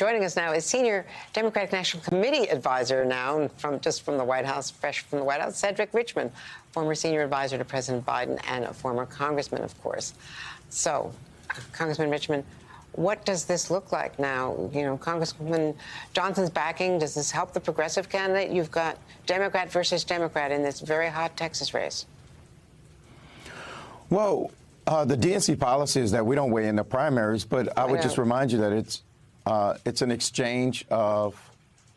Joining us now is Senior Democratic National Committee Advisor now, from the White House, fresh from the White House, Cedric Richmond, former Senior Advisor to President Biden and a former Congressman, of course. So, Congressman Richmond, what does this look like now? You know, Congressman Johnson's backing. Does this help the progressive candidate? You've got Democrat versus Democrat in this very hot Texas race. Well, the DNC policy is that we don't weigh in the primaries, but I would just remind you that it's an exchange of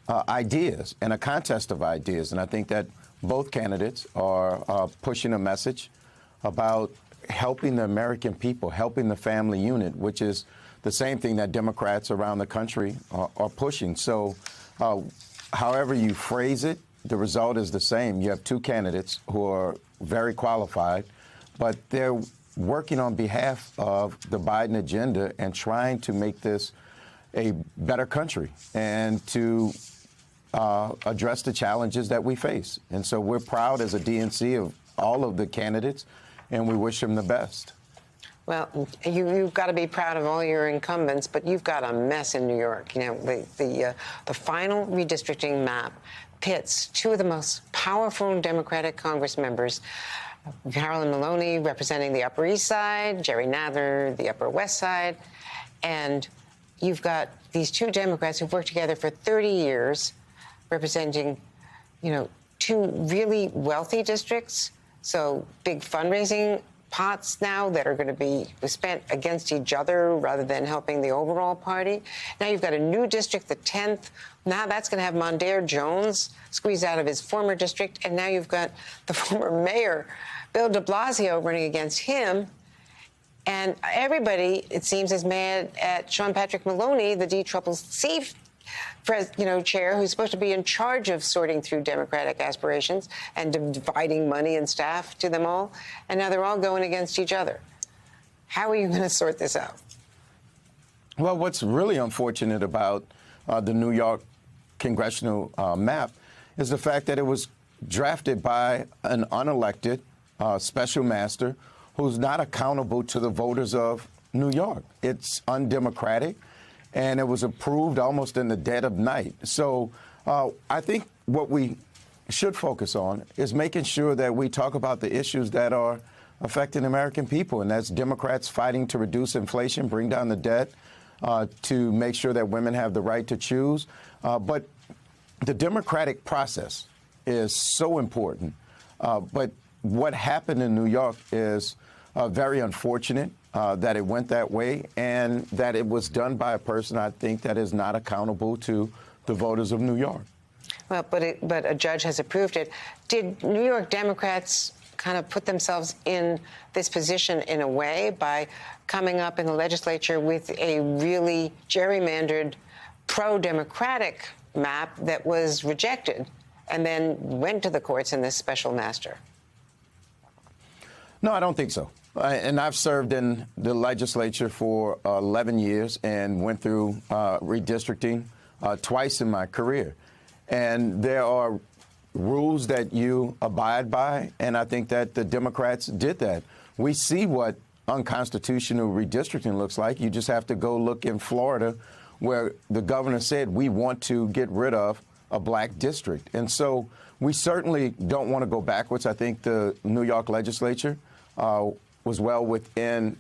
ideas and a contest of ideas. And I think that both candidates are pushing a message about helping the American people, helping the family unit, which is the same thing that Democrats around the country are pushing. So however you phrase it, the result is the same. You have two candidates who are very qualified, but they're working on behalf of the Biden agenda and trying to make this a better country and to address the challenges that we face. And so we're proud as a DNC of all of the candidates, and we wish them the best. Well, you've got to be proud of all your incumbents, but you've got a mess in New York. You know, the final redistricting map pits two of the most powerful Democratic Congress members, Carolyn Maloney representing the Upper East Side, Jerry Nadler, the Upper West Side, and you've got these two Democrats who've worked together for 30 years, representing, you know, two really wealthy districts, so big fundraising pots now that are going to be spent against each other rather than helping the overall party. Now you've got a new district, the 10th. Now that's going to have Mondaire Jones squeezed out of his former district, and now you've got the former mayor, Bill de Blasio, running against him. And everybody, it seems, is mad at Sean Patrick Maloney, the DCCC chair, who's supposed to be in charge of sorting through Democratic aspirations and dividing money and staff to them all. And now they're all going against each other. How are you going to sort this out? Well, what's really unfortunate about the New York congressional map is the fact that it was drafted by an unelected special master who's not accountable to the voters of New York. It's undemocratic, and it was approved almost in the dead of night. So I think what we should focus on is making sure that we talk about the issues that are affecting American people, and that's Democrats fighting to reduce inflation, bring down the debt, to make sure that women have the right to choose. But the democratic process is so important. But what happened in New York is very unfortunate that it went that way, and that it was done by a person, I think, that is not accountable to the voters of New York. Well, but a judge has approved it. Did New York Democrats kind of put themselves in this position in a way by coming up in the legislature with a really gerrymandered pro-democratic map that was rejected and then went to the courts in this special master? No, I don't think so. And I've served in the legislature for 11 years and went through redistricting twice in my career. And there are rules that you abide by, and I think that the Democrats did that. We see what unconstitutional redistricting looks like. You just have to go look in Florida, where the governor said we want to get rid of a black district. And so we certainly don't want to go backwards. I think the New York legislature was well within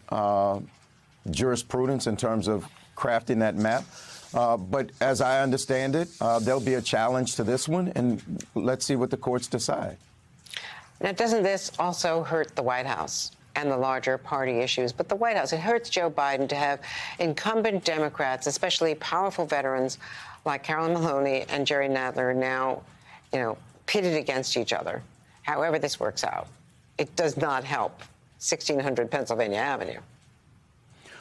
jurisprudence in terms of crafting that map. But as I understand it, there'll be a challenge to this one, and let's see what the courts decide. Now, doesn't this also hurt the White House and the larger party issues? But the White House, it hurts Joe Biden to have incumbent Democrats, especially powerful veterans like Carolyn Maloney and Jerry Nadler, now, you know, pitted against each other. However this works out, it does not help 1600 Pennsylvania Avenue.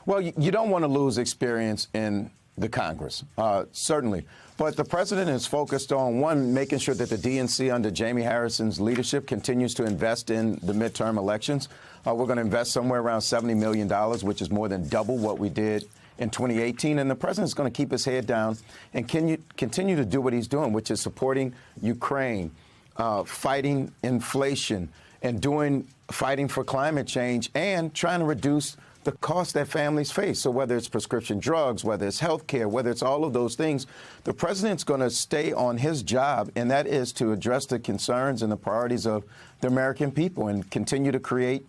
Well, you don't want to lose experience in the Congress, certainly. But the president is focused on, one, making sure that the DNC under Jamie Harrison's leadership continues to invest in the midterm elections. We're going to invest somewhere around $70 million, which is more than double what we did in 2018. And the president's going to keep his head down and continue to do what he's doing, which is supporting Ukraine, fighting inflation, and fighting for climate change, and trying to reduce the cost that families face. So whether it's prescription drugs, whether it's health care, whether it's all of those things, the president's going to stay on his job, and that is to address the concerns and the priorities of the American people and continue to create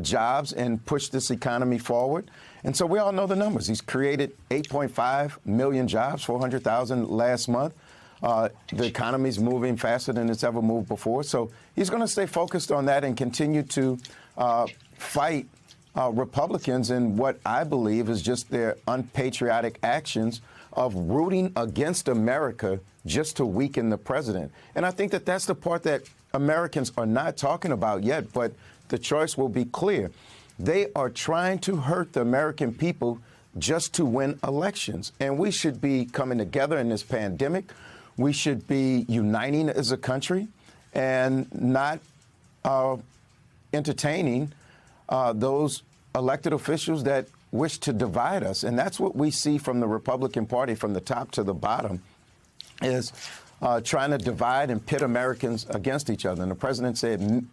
jobs and push this economy forward. And so we all know the numbers. He's created 8.5 million jobs, 400,000 last month. The economy's moving faster than it's ever moved before. So he's going to stay focused on that and continue to fight Republicans in what I believe is just their unpatriotic actions of rooting against America just to weaken the president. And I think that that's the part that Americans are not talking about yet, but the choice will be clear. They are trying to hurt the American people just to win elections. And we should be coming together in this pandemic. We should be uniting as a country and not entertaining those elected officials that wish to divide us. And that's what we see from the Republican Party from the top to the bottom, is trying to divide and pit Americans against each other. And the president said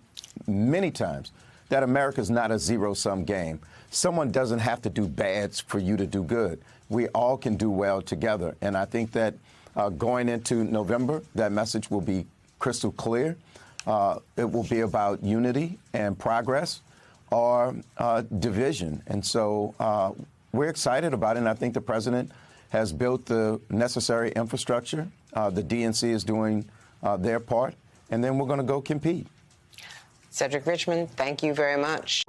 many times that America's not a zero-sum game. Someone doesn't have to do bad for you to do good. We all can do well together. And I think that going into November, that message will be crystal clear. It will be about unity and progress or division. And so we're excited about it. And I think the president has built the necessary infrastructure. The DNC is doing their part. And then we're going to go compete. Cedric Richmond, thank you very much.